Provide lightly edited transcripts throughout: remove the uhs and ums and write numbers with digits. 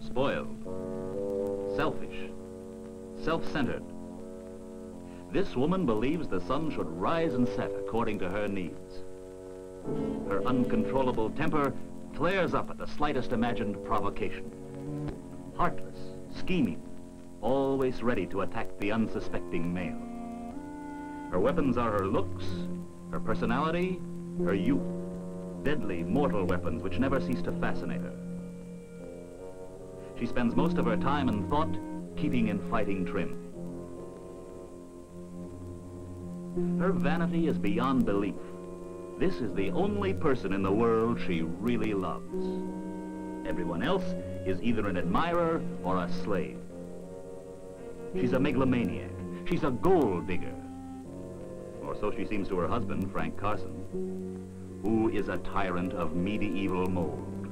spoiled, selfish, self-centered. This woman believes the sun should rise and set according to her needs. Her uncontrollable temper flares up at the slightest imagined provocation. Heartless, scheming, always ready to attack the unsuspecting male. Her weapons are her looks, her personality, her youth. Deadly, mortal weapons which never cease to fascinate her. She spends most of her time and thought keeping in fighting trim. Her vanity is beyond belief. This is the only person in the world she really loves. Everyone else is either an admirer or a slave. She's a megalomaniac. She's a gold digger. Or so she seems to her husband, Frank Carson, who is a tyrant of medieval mold.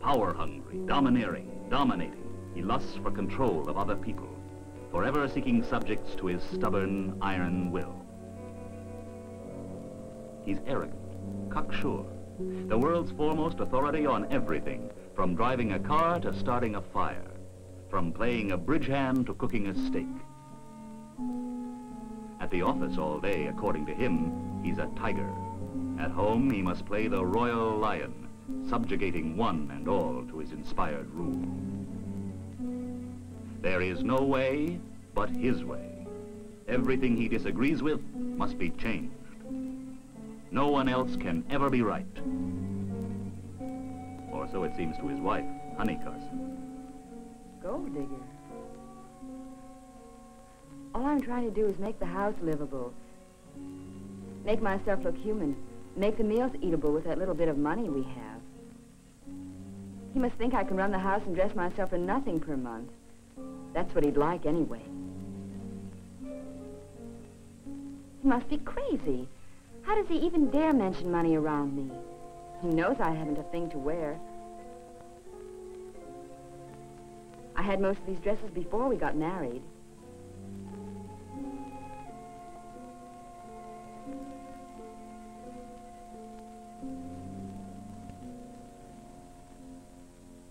Power-hungry, domineering, dominating, he lusts for control of other people, forever seeking subjects to his stubborn, iron will. He's arrogant, cocksure, the world's foremost authority on everything, from driving a car to starting a fire, from playing a bridge hand to cooking a steak. At the office all day, according to him, he's a tiger. At home, he must play the royal lion, subjugating one and all to his inspired rule. There is no way but his way. Everything he disagrees with must be changed. No one else can ever be right. Or so it seems to his wife, Honey Carson. Gold digger. All I'm trying to do is make the house livable. Make myself look human. Make the meals eatable with that little bit of money we have. He must think I can run the house and dress myself for nothing per month. That's what he'd like anyway. He must be crazy. How does he even dare mention money around me? He knows I haven't a thing to wear. I had most of these dresses before we got married.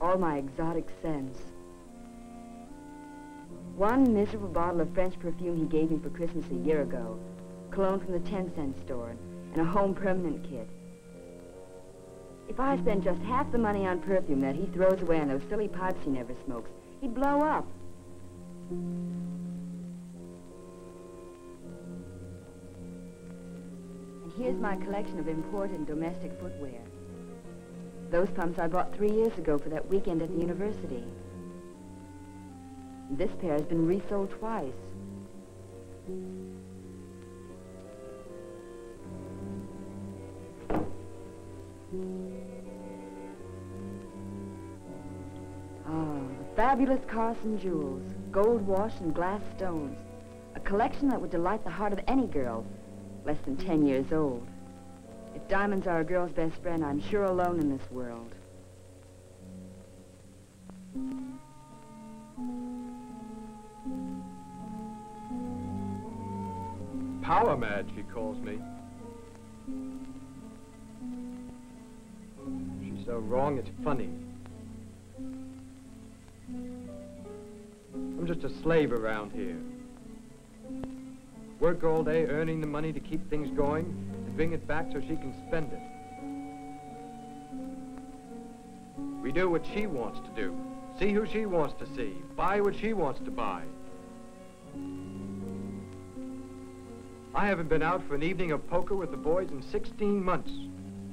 All my exotic scents. One miserable bottle of French perfume he gave me for Christmas a year ago. Cologne from the 10-cent store, and a home permanent kit. If I spent just half the money on perfume that he throws away on those silly pipes he never smokes, he'd blow up. And here's my collection of imported domestic footwear. Those pumps I bought 3 years ago for that weekend at the university. This pair has been resold twice. The fabulous Carson jewels, gold wash and glass stones. A collection that would delight the heart of any girl less than 10 years old. If diamonds are a girl's best friend, I'm sure alone in this world. Power mad, she calls me. She's so wrong, it's funny. I'm just a slave around here. Work all day earning the money to keep things going and bring it back so she can spend it. We do what she wants to do, see who she wants to see, buy what she wants to buy. I haven't been out for an evening of poker with the boys in 16 months.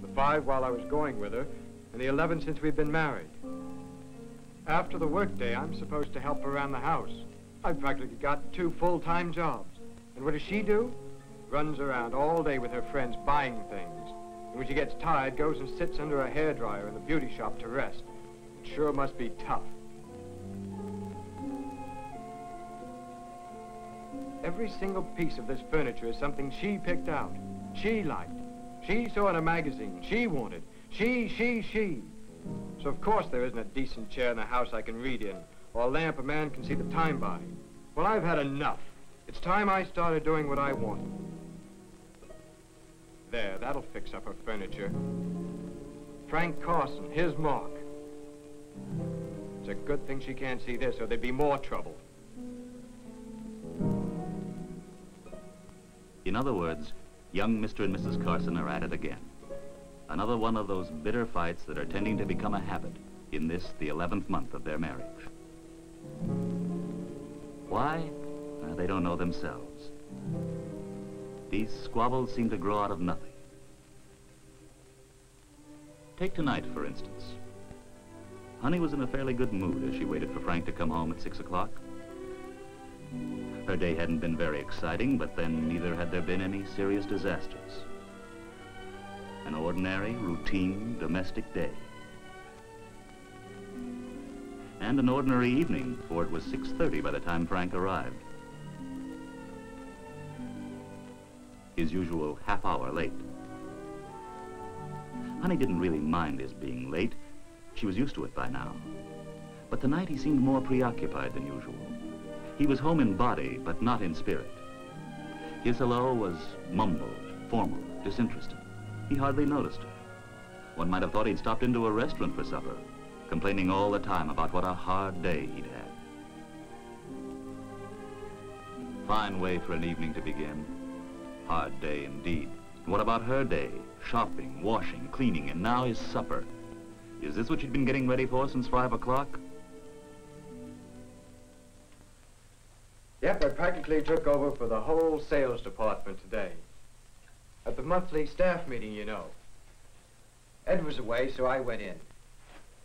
The 5 while I was going with her, and the 11 since we've been married. After the workday, I'm supposed to help around the house. I've practically got 2 full-time jobs. And what does she do? Runs around all day with her friends buying things. And when she gets tired, goes and sits under a hairdryer in the beauty shop to rest. It sure must be tough. Every single piece of this furniture is something she picked out. She liked. She saw in a magazine. She wanted. She. So of course there isn't a decent chair in the house I can read in, or a lamp a man can see the time by. Well, I've had enough. It's time I started doing what I want. There, that'll fix up her furniture. Frank Carson, his mark. It's a good thing she can't see this, or there'd be more trouble. In other words, young Mr. and Mrs. Carson are at it again. Another one of those bitter fights that are tending to become a habit in this, the 11th month of their marriage. Why? They don't know themselves. These squabbles seem to grow out of nothing. Take tonight, for instance. Honey was in a fairly good mood as she waited for Frank to come home at 6 o'clock. Her day hadn't been very exciting, but then neither had there been any serious disasters. An ordinary, routine, domestic day. And an ordinary evening, for it was 6:30 by the time Frank arrived. His usual half-hour late. Honey didn't really mind his being late. She was used to it by now. But tonight he seemed more preoccupied than usual. He was home in body, but not in spirit. His hello was mumbled, formal, disinterested. He hardly noticed her. One might have thought he'd stopped into a restaurant for supper, complaining all the time about what a hard day he'd had. Fine way for an evening to begin. Hard day indeed. What about her day? Shopping, washing, cleaning, and now his supper. Is this what she'd been getting ready for since 5 o'clock? Yep, I practically took over for the whole sales department today. At the monthly staff meeting, you know. Ed was away, so I went in.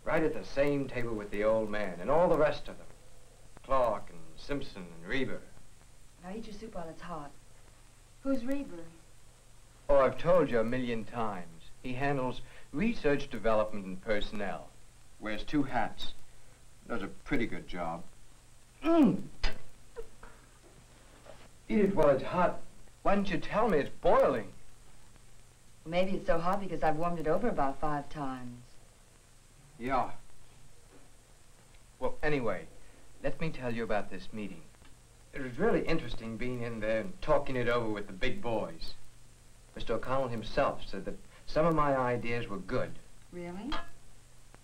Right at the same table with the old man and all the rest of them. Clark and Simpson and Reber. Now eat your soup while it's hot. Who's Reber? Oh, I've told you a million times. He handles research, development, and personnel. Wears 2 hats. Does a pretty good job. Eat it while it's hot. Why didn't you tell me it's boiling? Maybe it's so hot because I've warmed it over about 5 times. Yeah. Well, anyway, let me tell you about this meeting. It was really interesting being in there and talking it over with the big boys. Mr. O'Connell himself said that some of my ideas were good. Really?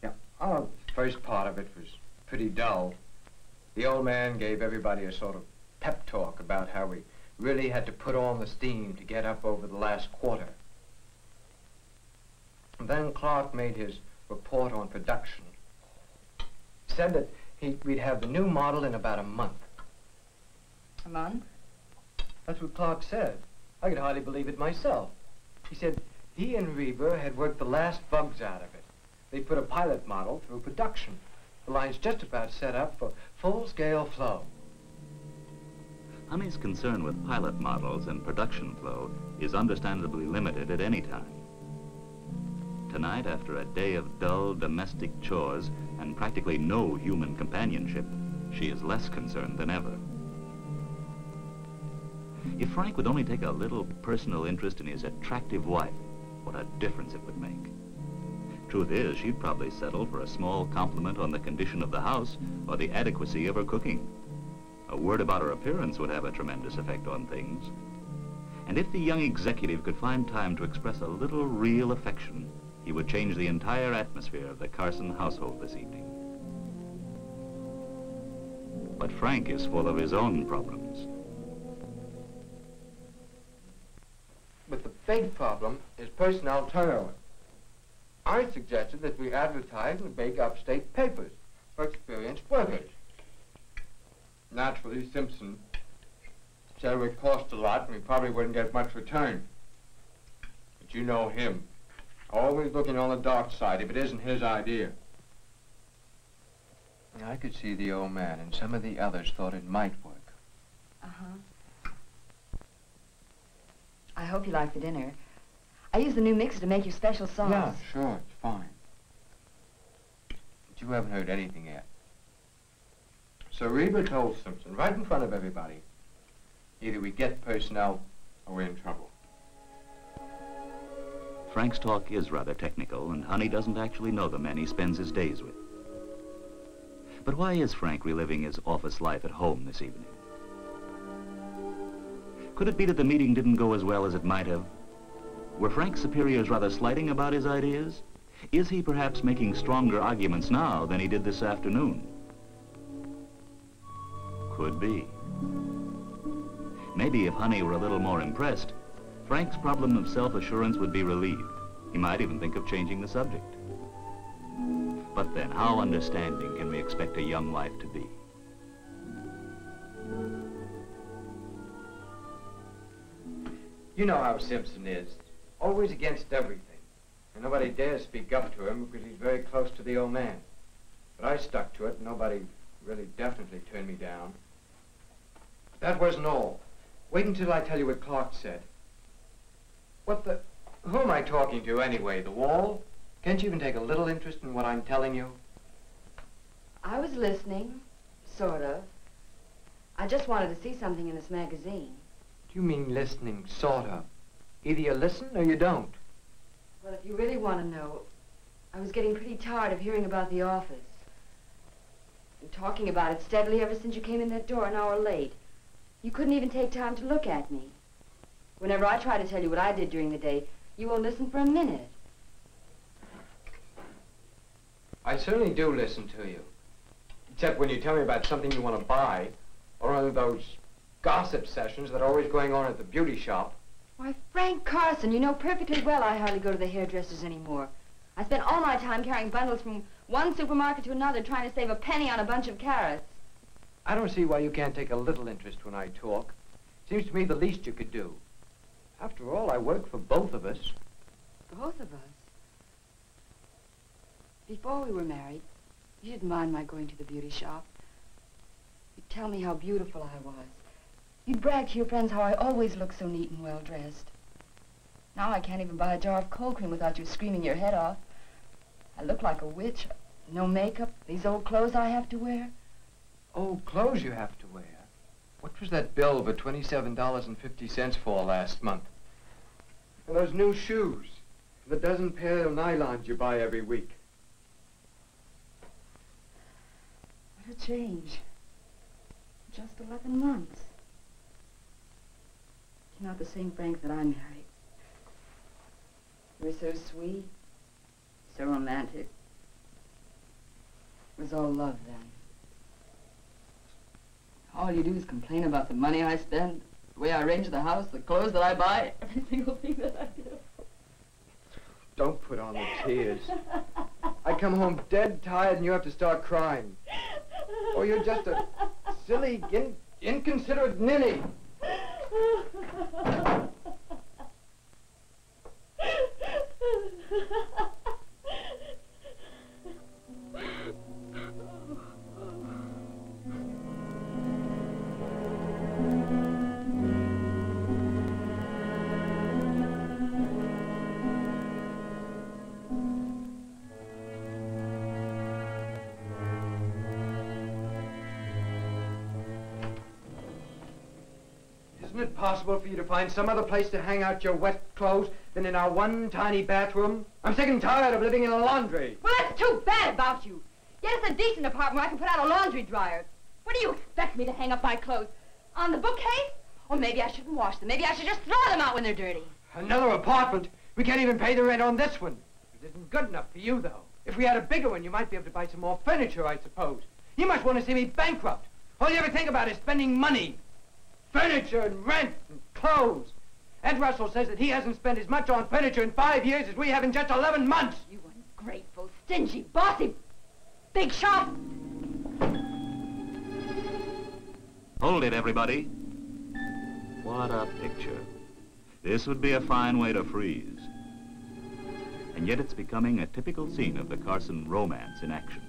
Yeah. Oh, the first part of it was pretty dull. The old man gave everybody a sort of pep talk about how we really had to put on the steam to get up over the last quarter. And then Clark made his report on production. Said that we'd have the new model in about a month. A month? That's what Clark said. I could hardly believe it myself. He said he and Reber had worked the last bugs out of it. They put a pilot model through production. The line's just about set up for full-scale flow. Honey's concern with pilot models and production flow is understandably limited at any time. Tonight, after a day of dull domestic chores and practically no human companionship, she is less concerned than ever. If Frank would only take a little personal interest in his attractive wife, what a difference it would make. Truth is, she'd probably settle for a small compliment on the condition of the house or the adequacy of her cooking. A word about her appearance would have a tremendous effect on things. And if the young executive could find time to express a little real affection, he would change the entire atmosphere of the Carson household this evening. But Frank is full of his own problems. But the big problem is personnel turnover. I suggested that we advertise in the big upstate papers for experienced workers. Naturally, Simpson said it would cost a lot and we probably wouldn't get much return. But you know him. Always looking on the dark side if it isn't his idea. I could see the old man and some of the others thought it might work. Uh-huh. I hope you like the dinner. I used the new mixer to make your special sauce. Yeah, sure, it's fine. But you haven't heard anything yet. So Reber told Simpson right in front of everybody, either we get personnel or we're in trouble. Frank's talk is rather technical, and Honey doesn't actually know the men he spends his days with. But why is Frank reliving his office life at home this evening? Could it be that the meeting didn't go as well as it might have? Were Frank's superiors rather slighting about his ideas? Is he perhaps making stronger arguments now than he did this afternoon? Could be. Maybe if Honey were a little more impressed, Frank's problem of self-assurance would be relieved. He might even think of changing the subject. But then, how understanding can we expect a young wife to be? You know how Simpson is. Always against everything. And nobody dares speak up to him because he's very close to the old man. But I stuck to it, and nobody really definitely turned me down. That wasn't all. Wait until I tell you what Clark said. What the... Who am I talking to anyway? The wall? Can't you even take a little interest in what I'm telling you? I was listening, sort of. I just wanted to see something in this magazine. Do you mean listening, sort of? Either you listen or you don't. Well, if you really want to know, I was getting pretty tired of hearing about the office. And talking about it steadily ever since you came in that door an hour late. You couldn't even take time to look at me. Whenever I try to tell you what I did during the day, you won't listen for a minute. I certainly do listen to you. Except when you tell me about something you want to buy, or one of those gossip sessions that are always going on at the beauty shop. Why, Frank Carson, you know perfectly well I hardly go to the hairdressers anymore. I spend all my time carrying bundles from one supermarket to another trying to save a penny on a bunch of carrots. I don't see why you can't take a little interest when I talk. Seems to me the least you could do. After all, I work for both of us. Both of us? Before we were married, you didn't mind my going to the beauty shop. You'd tell me how beautiful I was. You'd brag to your friends how I always look so neat and well-dressed. Now I can't even buy a jar of cold cream without you screaming your head off. I look like a witch. No makeup, these old clothes I have to wear. Old clothes you have to wear? What was that bill for $27.50 for last month? And those new shoes, and the dozen pair of nylons you buy every week. What a change. Just 11 months. You're not the same Frank that I married. You were so sweet, so romantic. It was all love then. All you do is complain about the money I spend, the way I arrange the house, the clothes that I buy, every single thing that I do. Don't put on the tears. I come home dead tired and you have to start crying. Or you're just a silly, inconsiderate ninny. Isn't it possible for you to find some other place to hang out your wet clothes than in our one tiny bathroom? I'm sick and tired of living in a laundry. Well, that's too bad about you. Yet it's a decent apartment where I can put out a laundry dryer. Where do you expect me to hang up my clothes? On the bookcase? Or maybe I shouldn't wash them. Maybe I should just throw them out when they're dirty. Another apartment? We can't even pay the rent on this one. It isn't good enough for you, though. If we had a bigger one, you might be able to buy some more furniture, I suppose. You must want to see me bankrupt. All you ever think about is spending money. Furniture and rent and clothes. Ed Russell says that he hasn't spent as much on furniture in 5 years as we have in just 11 months. You ungrateful, stingy, bossy, big shot. Hold it, everybody. What a picture. This would be a fine way to freeze. And yet it's becoming a typical scene of the Carson romance in action.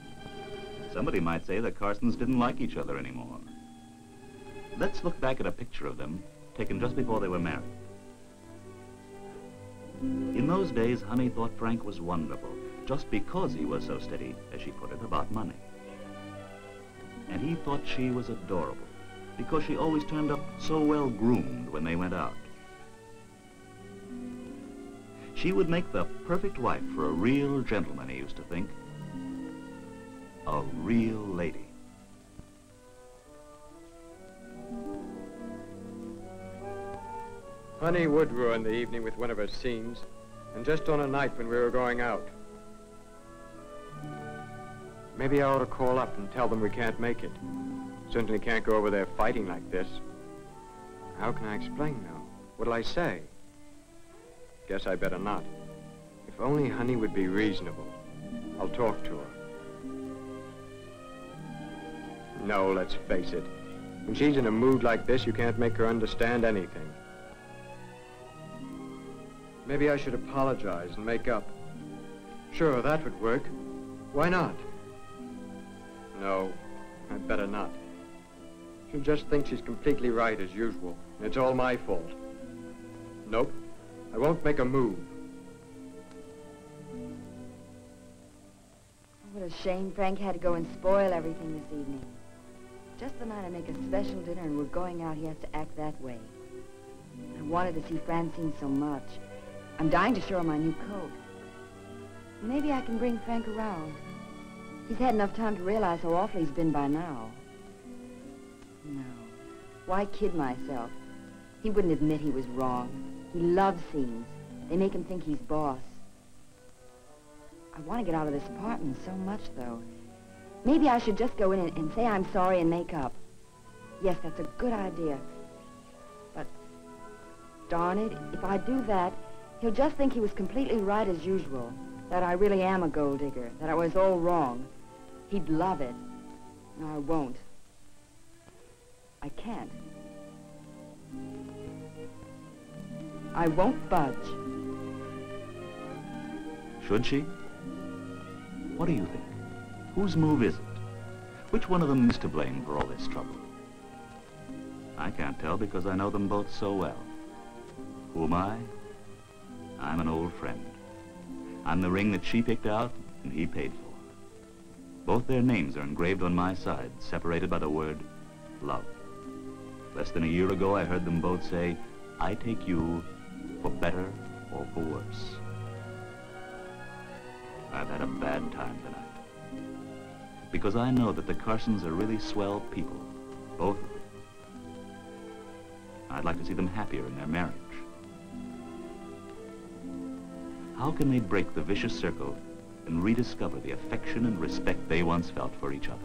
Somebody might say the Carsons didn't like each other anymore. Let's look back at a picture of them taken just before they were married. In those days, Honey thought Frank was wonderful, just because he was so steady, as she put it, about money. And he thought she was adorable, because she always turned up so well groomed when they went out. She would make the perfect wife for a real gentleman, he used to think. A real lady. Honey would ruin the evening with one of her scenes, and just on a night when we were going out. Maybe I ought to call up and tell them we can't make it. Certainly can't go over there fighting like this. How can I explain, though? What'll I say? Guess I better not. If only Honey would be reasonable. I'll talk to her. No, let's face it. When she's in a mood like this, you can't make her understand anything. Maybe I should apologize and make up. Sure, that would work. Why not? No, I'd better not. She'll just think she's completely right as usual, and it's all my fault. Nope, I won't make a move. What a shame Frank had to go and spoil everything this evening. Just the night I make a special dinner and we're going out, he has to act that way. I wanted to see Francine so much. I'm dying to show her my new coat. Maybe I can bring Frank around. He's had enough time to realize how awful he's been by now. No. Why kid myself? He wouldn't admit he was wrong. He loves scenes. They make him think he's boss. I want to get out of this apartment so much, though. Maybe I should just go in and say I'm sorry and make up. Yes, that's a good idea. But, darn it, if I do that, he'll just think he was completely right as usual. That I really am a gold digger. That I was all wrong. He'd love it. No, I won't. I can't. I won't budge. Should she? What do you think? Whose move is it? Which one of them is to blame for all this trouble? I can't tell because I know them both so well. Who am I? I'm an old friend. I'm the ring that she picked out and he paid for. Both their names are engraved on my side, separated by the word love. Less than a year ago, I heard them both say, I take you for better or for worse. I've had a bad time tonight. Because I know that the Carsons are really swell people, both of them. I'd like to see them happier in their marriage. How can they break the vicious circle and rediscover the affection and respect they once felt for each other?